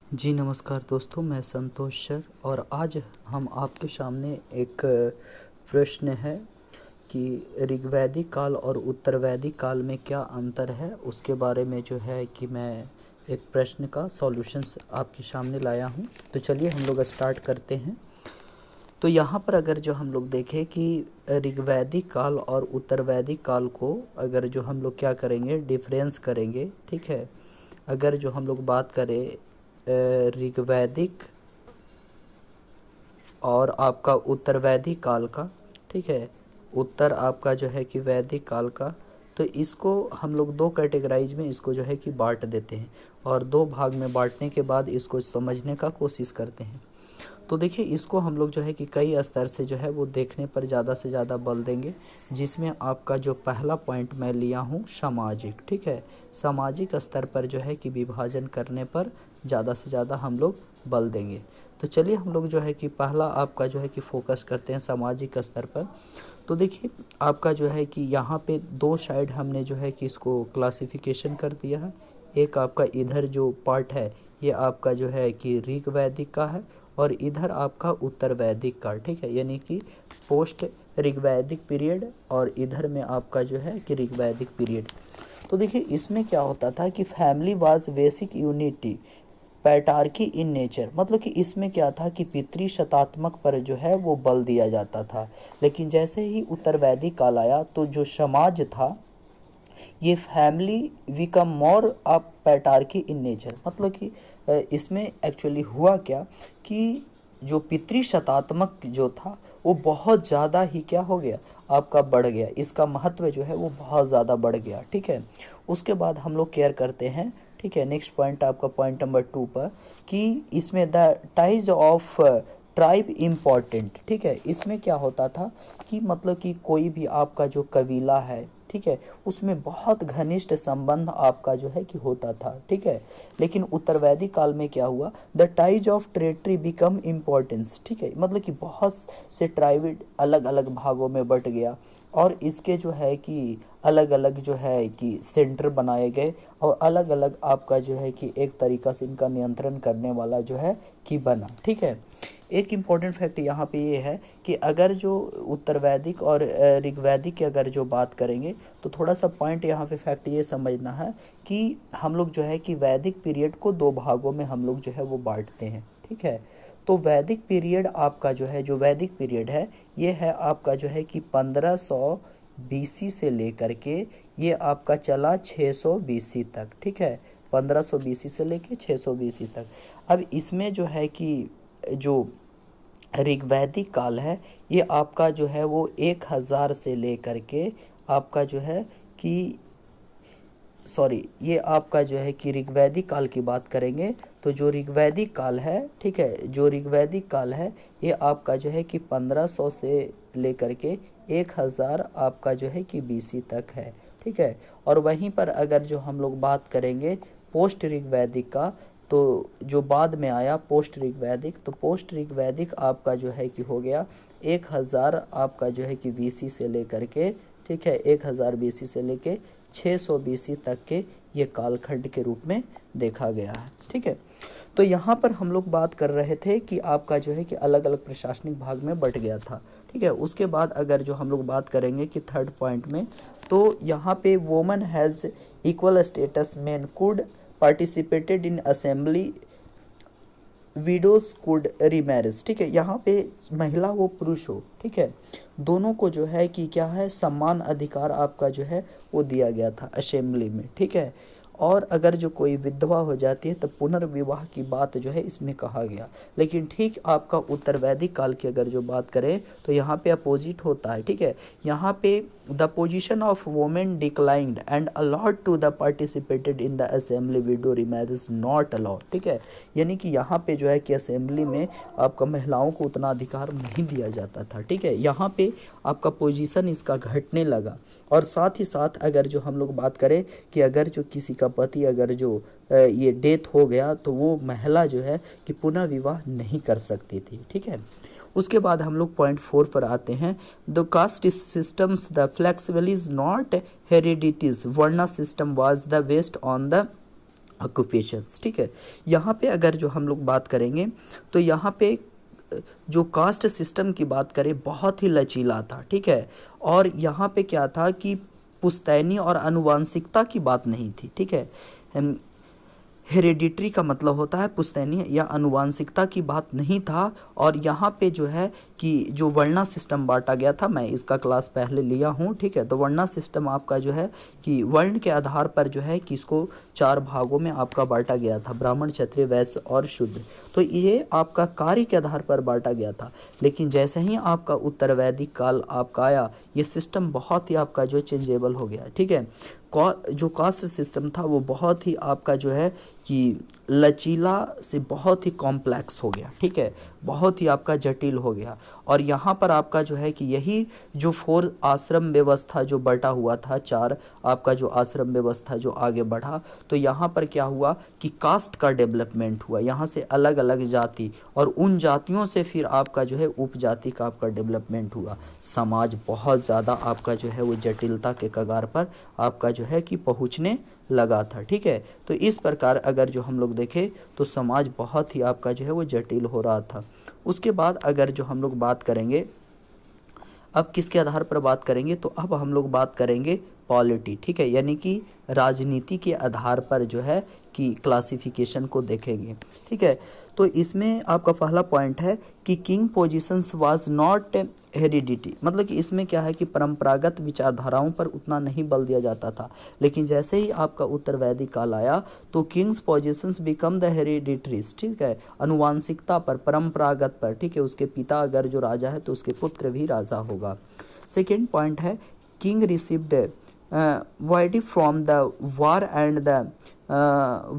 जी नमस्कार दोस्तों, मैं संतोष सर और आज हम आपके सामने एक प्रश्न है कि ऋग्वैदिक काल और उत्तरवैदिक काल में क्या अंतर है, उसके बारे में जो है कि मैं एक प्रश्न का सॉल्यूशंस आपके सामने लाया हूं। तो चलिए हम लोग स्टार्ट करते हैं। तो यहाँ पर अगर जो हम लोग देखें कि ऋग्वैदिक काल और उत्तरवैदिक काल को अगर जो हम लोग क्या करेंगे, डिफरेंस करेंगे, ठीक है। अगर जो हम लोग बात करें ऋग्वैदिक और आपका उत्तर वैदिक काल का, ठीक है, उत्तर आपका जो है कि वैदिक काल का, तो इसको हम लोग दो कैटेगराइज में इसको जो है कि बांट देते हैं और दो भाग में बांटने के बाद इसको समझने का कोशिश करते हैं। तो देखिए, इसको हम लोग जो है कि कई स्तर से जो है वो देखने पर ज़्यादा से ज़्यादा बल देंगे, जिसमें आपका जो पहला पॉइंट मैं लिया हूँ सामाजिक, ठीक है। सामाजिक स्तर पर जो है कि विभाजन करने पर ज़्यादा से ज़्यादा हम लोग बल देंगे। तो चलिए हम लोग जो है कि पहला आपका जो है कि फोकस करते हैं सामाजिक स्तर पर। तो देखिए, आपका जो है कि यहाँ पे दो साइड हमने जो है कि इसको क्लासिफिकेशन कर दिया है। एक आपका इधर जो पार्ट है ये आपका जो है कि ऋग्वैदिक का है और इधर आपका उत्तर वैदिक का, ठीक है, यानी कि पोस्ट ऋग्वैदिक पीरियड और इधर में आपका जो है कि ऋग्वैदिक पीरियड। तो देखिए, इसमें क्या होता था कि family was basic unity patriarchy in nature, मतलब कि इसमें क्या था कि पितृ शतात्मक पर जो है वो बल दिया जाता था। लेकिन जैसे ही उत्तर वैदिक काल आया तो जो समाज था ये family become more of patriarchy in nature, मतलब कि इसमें एक्चुअली हुआ क्या कि जो पितृ शतात्मक जो था वो बहुत ज़्यादा ही क्या हो गया, आपका बढ़ गया, इसका महत्व जो है वो बहुत ज़्यादा बढ़ गया, ठीक है। उसके बाद हम लोग केयर करते हैं, ठीक है, नेक्स्ट पॉइंट आपका पॉइंट नंबर 2 पर कि इसमें the ties of tribe important, ठीक है। इसमें क्या होता था कि मतलब कि कोई भी आपका जो कबीला है, ठीक है, उसमें बहुत घनिष्ठ संबंध आपका जो है कि होता था, ठीक है। लेकिन उत्तर वैदिक काल में क्या हुआ, the ties of territory become importance, ठीक है, मतलब कि बहुत से ट्राइब अलग अलग भागों में बट गया और इसके जो है कि अलग अलग जो है कि सेंटर बनाए गए और अलग अलग आपका जो है कि एक तरीका से इनका नियंत्रण करने वाला जो है कि बना, ठीक है। एक इम्पॉर्टेंट फैक्ट यहाँ पे ये है कि अगर जो उत्तर वैदिक और ऋग्वैदिक की अगर जो बात करेंगे तो थोड़ा सा पॉइंट यहाँ पे फैक्ट ये समझना है कि हम लोग जो है कि वैदिक पीरियड को दो भागों में हम लोग जो है वो बांटते हैं, ठीक है। तो वैदिक पीरियड आपका जो है, जो वैदिक पीरियड है ये है आपका जो है कि 1500 बीसी से लेकर के ये आपका चला 600 बीसी तक, ठीक है, 1500 बीसी से लेके 600 बीसी तक। अब इसमें जो है कि जो ऋग्वैदिक काल है ये आपका जो है वो 1000 से लेकर के आपका जो है कि सॉरी, ये आपका जो है कि ऋग्वैदिक काल की बात करेंगे तो जो ऋग्वैदिक काल है, ठीक है, जो ऋग्वैदिक काल है ये आपका जो है कि 1500 से लेकर के 1000 आपका जो है कि बीसी तक है, ठीक है। और वहीं पर अगर जो हम लोग बात करेंगे पोस्ट ऋग्वैदिक का, तो जो बाद में आया पोस्ट ऋग्वैदिक, तो पोस्ट ऋग्वैदिक आपका जो है कि हो गया 1000 आपका जो है कि बीसी से लेकर के, ठीक है, 1000 बीसी से लेके 600 बीसी तक के ये कालखंड के रूप में देखा गया है, ठीक है। तो यहाँ पर हम लोग बात कर रहे थे कि आपका जो है कि अलग अलग प्रशासनिक भाग में बट गया था, ठीक है। उसके बाद अगर जो हम लोग बात करेंगे कि थर्ड पॉइंट में, तो यहाँ पे woman has equal status, man could participated in assembly, widows could remarriage, ठीक है। यहाँ पे महिला हो पुरुष हो, ठीक है, दोनों को जो है कि क्या है, समान अधिकार आपका जो है वो दिया गया था असेंबली में, ठीक है। और अगर जो कोई विधवा हो जाती है तो पुनर्विवाह की बात जो है इसमें कहा गया। लेकिन ठीक आपका उत्तर वैदिक काल की अगर जो बात करें तो यहाँ पे अपोजिट होता है, ठीक है। यहाँ पे the position of women declined and allowed to the participated in the assembly widow remarriage not allowed, ठीक है। यानी कि यहाँ पे जो है कि असेंबली में आपका महिलाओं को उतना अधिकार नहीं दिया जाता था, ठीक है। यहाँ पे आपका पोजीशन इसका घटने लगा। और साथ ही साथ अगर जो हम लोग बात करें कि अगर जो किसी का पति अगर जो ये डेथ हो गया तो वो महिला जो है कि पुनः विवाह नहीं कर सकती थी, ठीक है। उसके बाद हम लोग पॉइंट 4 पर आते हैं, the caste systems the flexible is not heredities, varna system was the based on the occupations, ठीक है। यहाँ पे अगर जो हम लोग बात करेंगे तो यहाँ पे जो कास्ट सिस्टम की बात करें बहुत ही लचीला था, ठीक है। और यहाँ पे क्या था कि पुश्तैनी और आनुवंशिकता की बात नहीं थी, ठीक है। हेरेडिटरी का मतलब होता है पुश्तैनी या आनुवंशिकता की बात नहीं था। और यहाँ पे जो है कि जो वर्णा सिस्टम बांटा गया था, मैं इसका क्लास पहले लिया हूँ, ठीक है। तो वर्णा सिस्टम आपका जो है कि वर्ण के आधार पर जो है कि इसको 4 भागों में आपका बांटा गया था, ब्राह्मण, क्षत्रिय, वैश्य और शूद्र। तो ये आपका कार्य के आधार पर बांटा गया था। लेकिन जैसे ही आपका उत्तर वैदिक काल आपका आया, ये सिस्टम बहुत ही आपका जो चेंजेबल हो गया, ठीक है। जो कास्ट सिस्टम था वो बहुत ही आपका जो है कि लचीला से बहुत ही कॉम्प्लेक्स हो गया, ठीक है, बहुत ही आपका जटिल हो गया। और यहाँ पर आपका जो है कि यही जो 4 आश्रम व्यवस्था जो बटा हुआ था, 4 आपका जो आश्रम व्यवस्था जो आगे बढ़ा, तो यहाँ पर क्या हुआ कि कास्ट का डेवलपमेंट हुआ। यहाँ से अलग अलग जाति और उन जातियों से फिर आपका जो है उपजाति का आपका डेवलपमेंट हुआ। समाज बहुत ज़्यादा आपका जो है वो जटिलता के कगार पर आपका जो है कि पहुँचने लगा था, ठीक है। तो इस प्रकार अगर जो हम लोग देखें तो समाज बहुत ही आपका जो है वो जटिल हो रहा था। उसके बाद अगर जो हम लोग बात करेंगे, अब किसके आधार पर बात करेंगे, तो अब हम लोग बात करेंगे पॉलिटी, ठीक है, यानी कि राजनीति के आधार पर जो है कि क्लासिफिकेशन को देखेंगे, ठीक है। तो इसमें आपका पहला पॉइंट है कि king positions was not heredity, मतलब कि इसमें क्या है कि परंपरागत विचारधाराओं पर उतना नहीं बल दिया जाता था। लेकिन जैसे ही आपका उत्तर वैदिक काल आया तो किंग्स पोजीशंस बिकम द हेरिडिटरीज, ठीक है, अनुवांशिकता पर, परंपरागत पर, ठीक है। उसके पिता अगर जो राजा है तो उसके पुत्र भी राजा होगा। सेकेंड पॉइंट है king received booty from the war and the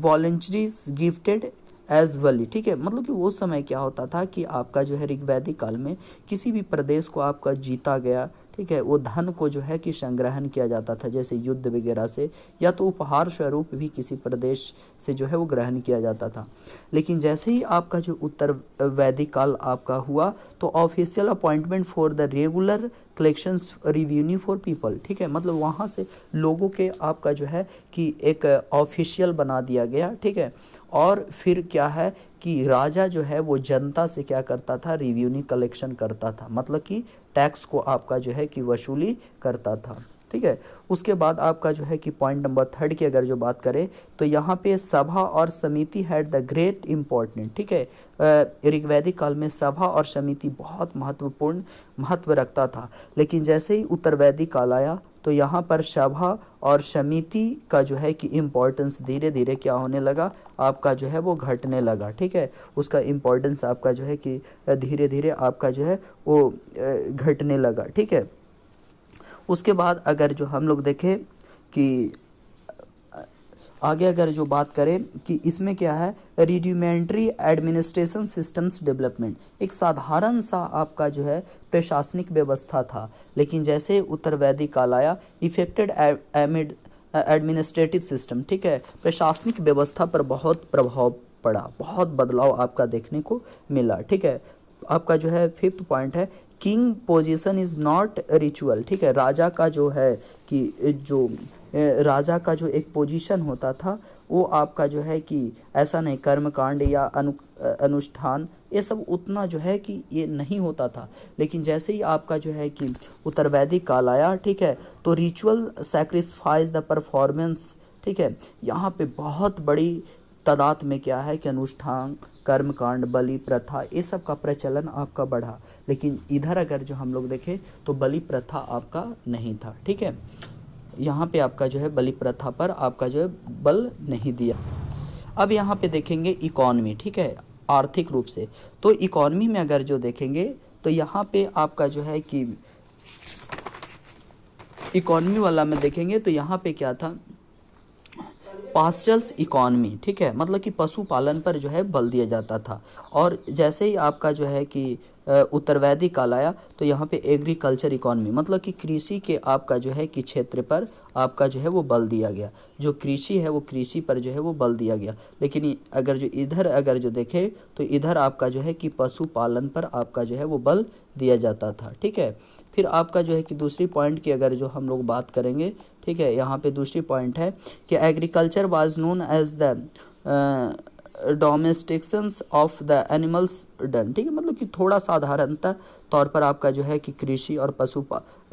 voluntaries gifted as bali, ठीक है। मतलब कि वो समय क्या होता था कि आपका जो है ऋग्वैदिक काल में किसी भी प्रदेश को आपका जीता गया, ठीक है, वो धन को जो है कि संग्रहण किया जाता था, जैसे युद्ध वगैरह से, या तो उपहार स्वरूप भी किसी प्रदेश से जो है वो ग्रहण किया जाता था। लेकिन जैसे ही आपका जो उत्तर वैदिक काल आपका हुआ तो official appointment for the regular collections revenue for people, ठीक है, मतलब वहाँ से लोगों के आपका जो है कि एक ऑफिशियल बना दिया गया, ठीक है। और फिर क्या है कि राजा जो है वो जनता से क्या करता था, रिवेन्यू कलेक्शन करता था, मतलब कि टैक्स को आपका जो है कि वसूली करता था, ठीक है। उसके बाद आपका जो है कि पॉइंट नंबर 3 की अगर जो बात करें तो यहाँ पे सभा और समिति हैड द ग्रेट इम्पोर्टेंट, ठीक है। ऋग्वैदिक काल में सभा और समिति बहुत महत्वपूर्ण महत्व रखता था। लेकिन जैसे ही उत्तर वैदिक काल आया तो यहाँ पर सभा और समिति का जो है कि इम्पोर्टेंस धीरे धीरे क्या होने लगा, आपका जो है वो घटने लगा, ठीक है। उसका इम्पोर्टेंस आपका जो है कि धीरे धीरे आपका जो है वो घटने लगा, ठीक है। उसके बाद अगर जो हम लोग देखें कि आगे अगर जो बात करें कि इसमें क्या है, रिड्यूमेंट्री एडमिनिस्ट्रेशन सिस्टम्स डेवलपमेंट, एक साधारण सा आपका जो है प्रशासनिक व्यवस्था था। लेकिन जैसे उत्तर वैदिक काल आया, इफेक्टेड एडमिनिस्ट्रेटिव सिस्टम, ठीक है, प्रशासनिक व्यवस्था पर बहुत प्रभाव पड़ा, बहुत बदलाव आपका देखने को मिला, ठीक है। आपका जो है 5th पॉइंट है king position is not ritual, ठीक है। राजा का जो है कि जो राजा का जो एक पोजीशन होता था वो आपका जो है कि ऐसा नहीं, कर्मकांड या अनुष्ठान ये सब उतना जो है कि ये नहीं होता था। लेकिन जैसे ही आपका जो है कि उत्तर वैदिक काल आया, ठीक है, तो रिचुअल सैक्रिफाइस द परफॉर्मेंस, ठीक है, यहाँ पे बहुत बड़ी तादाद में क्या है कि अनुष्ठान, कर्मकांड, बलि प्रथा ये सब का प्रचलन आपका बढ़ा। लेकिन इधर अगर जो हम लोग देखें तो बलि प्रथा आपका नहीं था, ठीक है। यहाँ पे आपका जो है बलि प्रथा पर आपका जो है बल नहीं दिया। अब यहाँ पे देखेंगे इकॉनमी, ठीक है, आर्थिक रूप से। तो इकॉनमी में अगर जो देखेंगे तो यहाँ पे आपका जो है कि इकॉनमी वाला में देखेंगे तो यहाँ पे क्या था, पास्चल्स इकॉनमी, ठीक है, मतलब कि पशुपालन पर जो है बल दिया जाता था। और जैसे ही आपका जो है कि उत्तर वैदिक काल आया तो यहाँ पे एग्रीकल्चर इकोनॉमी मतलब कि कृषि के आपका जो है कि क्षेत्र पर आपका जो है वो बल दिया गया। जो कृषि है वो कृषि पर जो है वो बल दिया गया। लेकिन अगर जो इधर अगर जो देखें तो इधर आपका जो है कि पशुपालन पर आपका जो है वो बल दिया जाता था। ठीक है, फिर आपका जो है कि दूसरी पॉइंट की अगर जो हम लोग बात करेंगे, ठीक है, यहाँ पे दूसरी पॉइंट है कि agriculture was known as the domestications of the animals done. ठीक है, मतलब कि थोड़ा साधारणतः तौर पर आपका जो है कि कृषि और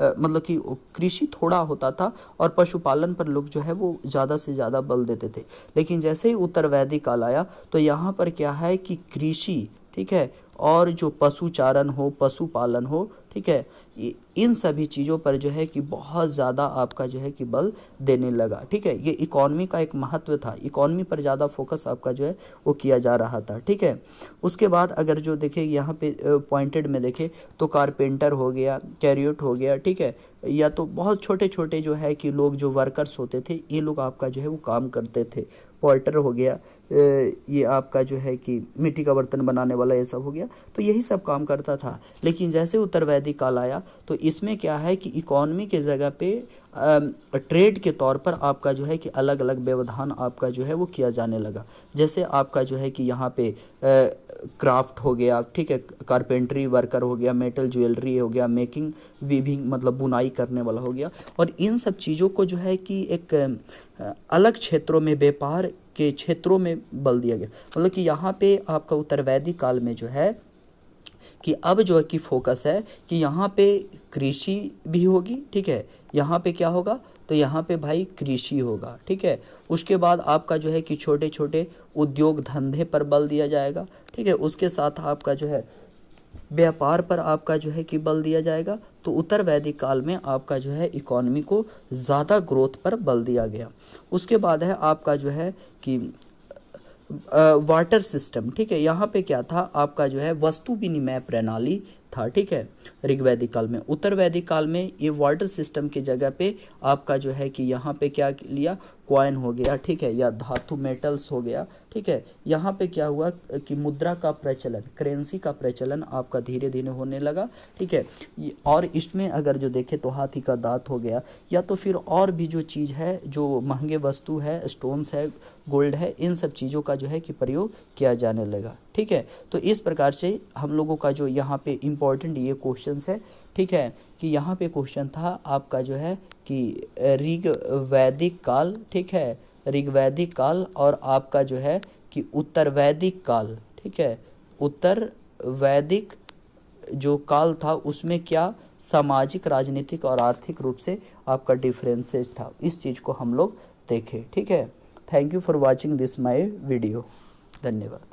मतलब कि कृषि थोड़ा होता था और पशुपालन पर लोग जो है वो ज़्यादा से ज़्यादा बल देते थे। लेकिन जैसे ही उत्तर वैदिक काल आया तो यहाँ पर क्या है कि कृषि, ठीक है, और जो पशुचारण हो, पशुपालन हो, ठीक है, इन सभी चीज़ों पर जो है कि बहुत ज़्यादा आपका जो है कि बल देने लगा। ठीक है, ये इकॉनमी का एक महत्व था, इकॉनमी पर ज़्यादा फोकस आपका जो है वो किया जा रहा था। ठीक है, उसके बाद अगर जो देखें यहाँ पे पॉइंटेड में देखें तो कारपेंटर हो गया, कैरियोट हो गया, ठीक है, या तो बहुत छोटे छोटे जो है कि लोग जो वर्कर्स होते थे ये लोग आपका जो है वो काम करते थे। पॉल्टर हो गया, ये आपका जो है कि मिट्टी का बर्तन बनाने वाला, ये सब हो गया, तो यही सब काम करता था। लेकिन जैसे उत्तर वैदिक काल आया तो इसमें क्या है कि इकॉनमी के जगह पे ट्रेड के तौर पर आपका जो है कि अलग अलग व्यवधान आपका जो है वो किया जाने लगा। जैसे आपका जो है कि यहाँ पे क्राफ्ट हो गया, ठीक है, कारपेंट्री वर्कर हो गया, मेटल ज्वेलरी हो गया, मेकिंग वीविंग मतलब बुनाई करने वाला हो गया, और इन सब चीज़ों को जो है कि एक अलग क्षेत्रों में, व्यापार के क्षेत्रों में बल दिया गया। मतलब कि यहाँ पे आपका उत्तर वैदिक काल में जो है कि अब जो है कि फोकस है कि यहाँ पे कृषि भी होगी। ठीक है, यहाँ पे क्या होगा तो यहाँ पे भाई कृषि होगा। ठीक है, उसके बाद आपका जो है कि छोटे छोटे उद्योग धंधे पर बल दिया जाएगा। ठीक है, उसके साथ आपका जो है व्यापार पर आपका जो है कि बल दिया जाएगा। तो उत्तर वैदिक काल में आपका जो है इकोनॉमी को ज़्यादा ग्रोथ पर बल दिया गया। उसके बाद है आपका जो है कि वाटर सिस्टम। ठीक है, यहाँ पे क्या था आपका जो है वस्तु विनिमय प्रणाली था। ठीक है, ऋग्वैदिक काल में। उत्तर वैदिक काल में ये वाटर सिस्टम की जगह पे आपका जो है कि यहाँ पे क्या लिया, कॉइन हो गया, ठीक है, या धातु मेटल्स हो गया। ठीक है, यहाँ पे क्या हुआ कि मुद्रा का प्रचलन, करेंसी का प्रचलन आपका धीरे धीरे होने लगा। ठीक है, और इसमें अगर जो देखें तो हाथी का दांत हो गया, या तो फिर और भी जो चीज़ है, जो महंगे वस्तु है, स्टोन्स है, गोल्ड है, इन सब चीज़ों का जो है कि प्रयोग किया जाने लगा। ठीक है, तो इस प्रकार से हम लोगों का जो यहाँ पे इम्पोर्टेंट ये क्वेश्चंस है। ठीक है, कि यहाँ पे क्वेश्चन था आपका जो है कि ऋग्वैदिक काल, ठीक है, ऋग्वैदिक काल और आपका जो है कि उत्तर वैदिक काल। ठीक है, उत्तर वैदिक जो काल था उसमें क्या सामाजिक, राजनीतिक और आर्थिक रूप से आपका डिफरेंसेस था, इस चीज़ को हम लोग देखें। ठीक है, thank you for watching this my video. धन्यवाद।